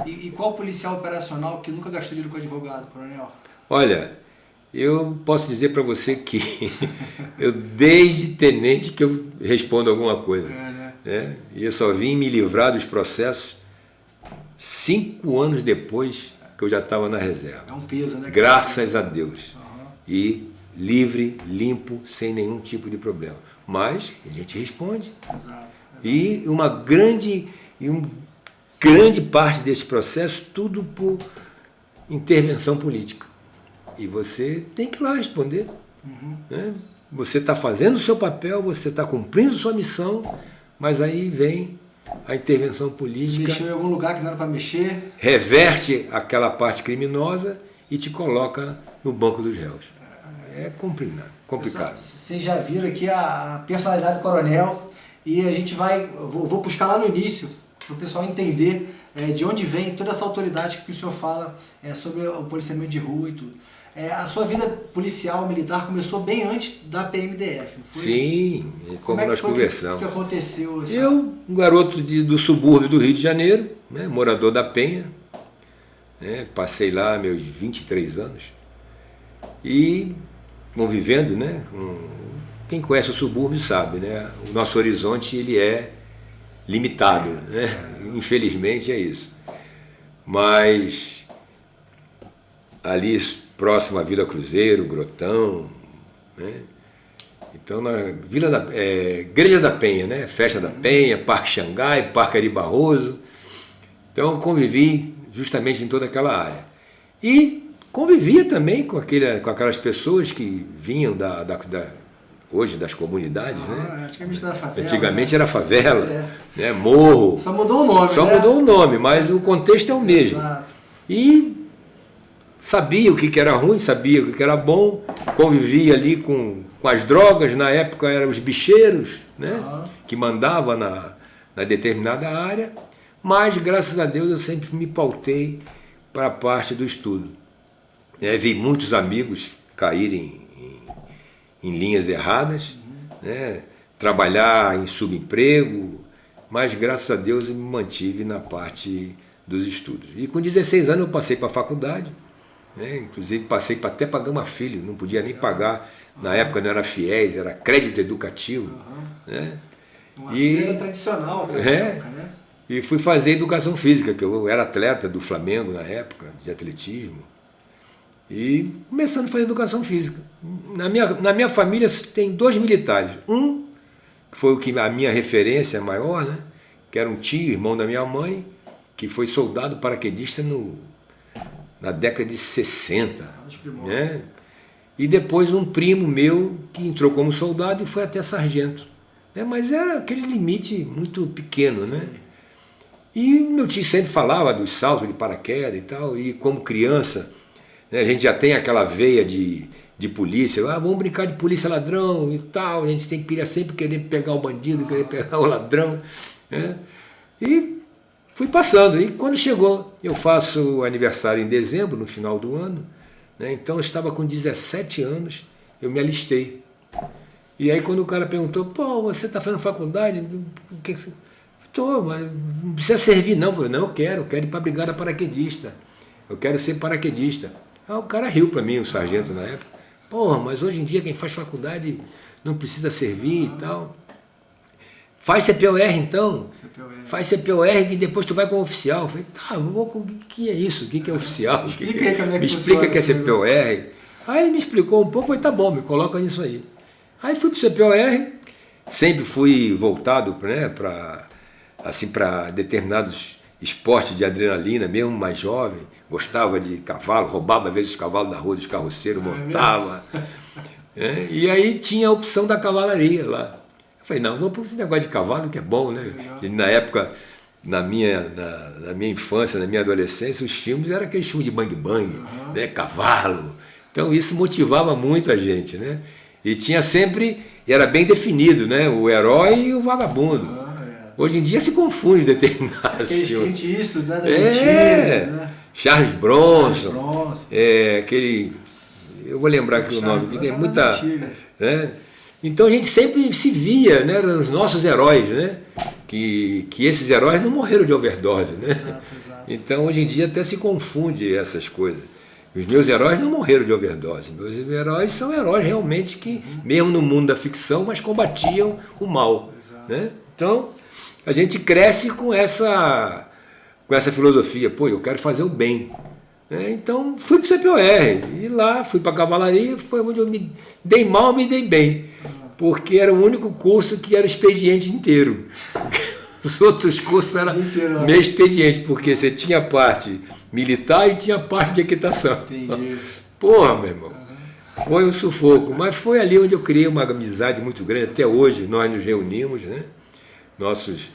E qual policial operacional que nunca gastou dinheiro com advogado, coronel? Olha, eu posso dizer para você que eu desde tenente que eu respondo alguma coisa. Né? E eu só vim me livrar dos processos 5 anos depois que eu já estava na reserva. É um peso, né? Graças a Deus. E livre, limpo, sem nenhum tipo de problema. Mas a gente responde. Exato. E uma grande parte desse processo, tudo por intervenção política. E você tem que ir lá responder. Né? Você está fazendo o seu papel, você está cumprindo sua missão, mas aí vem a intervenção política. Se mexeu em algum lugar que não era para mexer. Reverte aquela parte criminosa e te coloca no banco dos réus. É complicado. Vocês já viram aqui a personalidade do coronel e a gente vou buscar lá no início para o pessoal entender de onde vem toda essa autoridade que o senhor fala sobre o policiamento de rua e tudo. A sua vida policial, militar, começou bem antes da PMDF, não foi? Sim, como nós conversamos. O que aconteceu? Eu, um garoto do subúrbio do Rio de Janeiro, né, morador da Penha, né, passei lá meus 23 anos, e convivendo, né, quem conhece o subúrbio sabe, né, o nosso horizonte ele é limitado, né, infelizmente é isso. Mas ali próximo à Vila Cruzeiro, Grotão, né? Então na Igreja da Penha, né? Festa da Penha, Parque Xangai, Parque Ari Barroso. Então eu convivi justamente em toda aquela área. E convivia também com aquelas pessoas que vinham hoje das comunidades, né? Antigamente era favela. Antigamente era favela, né? Morro. Só mudou o nome, Só mudou o nome, mas o contexto é o mesmo. Exato. E sabia o que era ruim, sabia o que era bom, convivia ali com as drogas, na época eram os bicheiros, né, que mandavam na determinada área, mas graças a Deus eu sempre me pautei para a parte do estudo. Vi muitos amigos caírem em linhas erradas, né, trabalhar em subemprego, mas graças a Deus eu me mantive na parte dos estudos. E com 16 anos eu passei para a faculdade, inclusive passei para até pagar uma filha, não podia nem pagar, na época não era FIES, era crédito educativo. Né? Uma feira tradicional na época, né? E fui fazer educação física, que eu era atleta do Flamengo na época, de atletismo, e começando a fazer educação física. Na minha família tem 2 militares, um que foi a minha referência maior, né? Que era um tio, irmão da minha mãe, que foi soldado paraquedista na década de 60, né? E depois um primo meu que entrou como soldado e foi até sargento, né? Mas era aquele limite muito pequeno, né? E meu tio sempre falava dos saltos de paraquedas e tal, e como criança, né, a gente já tem aquela veia de polícia, vamos brincar de polícia ladrão e tal, a gente tem que sempre querer pegar o bandido, querer pegar o ladrão, né? E fui passando, e quando chegou, eu faço aniversário em dezembro, no final do ano, né? Então eu estava com 17 anos, eu me alistei. E aí quando o cara perguntou, pô, você está fazendo faculdade? O que você... Estou, mas não precisa servir não. Eu falei, não, eu quero ir para a brigada paraquedista, eu quero ser paraquedista. Aí o cara riu para mim, o sargento na época, pô, mas hoje em dia quem faz faculdade não precisa servir e tal. Faz CPOR então, faz CPOR e depois tu vai como oficial. Eu falei, tá, o que é isso? O que é oficial? Explica aí como é que me explica o que é CPOR. Aí ele me explicou um pouco, eu falei, tá bom, me coloca nisso aí. Aí fui pro CPOR, sempre fui voltado, né, para determinados esportes de adrenalina, mesmo mais jovem, gostava de cavalo, roubava às vezes os cavalos da rua dos carroceiros, montava. E aí tinha a opção da cavalaria lá. Eu falei, não, vamos para esse negócio de cavalo que é bom, né? E na época, na minha infância, na minha adolescência, os filmes eram aqueles filmes de bang-bang, né? Cavalo. Então isso motivava muito a gente, né? E tinha sempre, era bem definido, né? O herói e o vagabundo. Hoje em dia se confunde determinados filmes. Isso, né? Né? Charles Bronson. Aquele... Eu vou lembrar aqui o nome, que tem muita... Né? Então a gente sempre se via, né, nos nossos heróis, né? Que esses heróis não morreram de overdose, né? Exato, exato. Então hoje em dia até se confunde essas coisas. Os meus heróis não morreram de overdose. Meus heróis são heróis realmente que, mesmo no mundo da ficção, mas combatiam o mal. Né? Então, a gente cresce com essa filosofia. Pô, eu quero fazer o bem. Então, fui para o CPOR. E lá, fui para a cavalaria, foi onde eu me dei mal, me dei bem. Porque era o único curso que era expediente inteiro. Os outros cursos eram meio expediente, porque você tinha parte militar e tinha parte de equitação. Entendi. Porra, meu irmão. Foi um sufoco, mas foi ali onde eu criei uma amizade muito grande. Até hoje nós nos reunimos, né? Nossos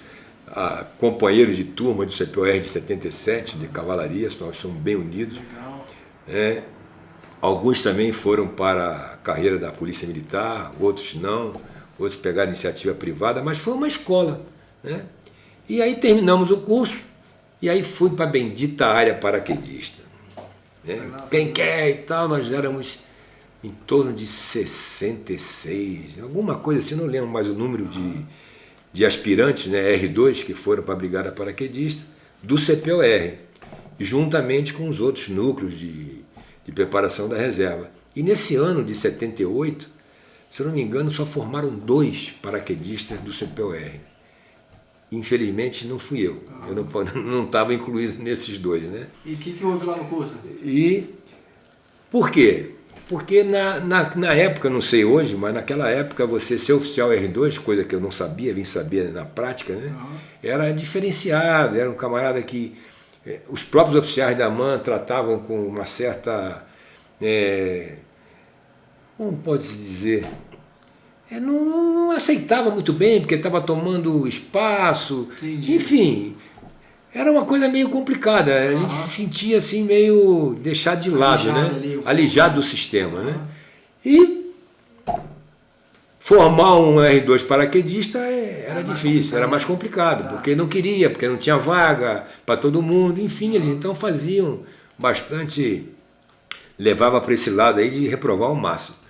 companheiros de turma do CPOR de 77, de cavalaria, nós somos bem unidos. Legal. Alguns também foram para a carreira da Polícia Militar, outros não, outros pegaram iniciativa privada, mas foi uma escola, né? E aí terminamos o curso, e aí fui para a bendita área paraquedista. Né? Quem quer e tal, nós éramos em torno de 66, alguma coisa assim, não lembro mais o número de aspirantes, né, R2, que foram para a Brigada Paraquedista, do CPOR, juntamente com os outros núcleos de preparação da reserva. E nesse ano de 78, se eu não me engano, só formaram 2 paraquedistas do CPOR. Infelizmente não fui eu. Eu não estava incluído nesses 2, né? E o que houve lá no curso? E por quê? Porque na época, não sei hoje, mas naquela época você ser oficial R2, coisa que eu não sabia, vim saber na prática, né? Era diferenciado, era um camarada que os próprios oficiais da AMAN tratavam com uma certa, como pode-se dizer, não aceitava muito bem, porque estava tomando espaço. Entendi. Enfim, era uma coisa meio complicada, a gente se sentia assim meio deixado de lado, né? Alijado do sistema, né? E formar um R2 paraquedista era difícil, era mais complicado, porque não queria, porque não tinha vaga para todo mundo, enfim, eles então faziam bastante, levava para esse lado aí de reprovar ao máximo.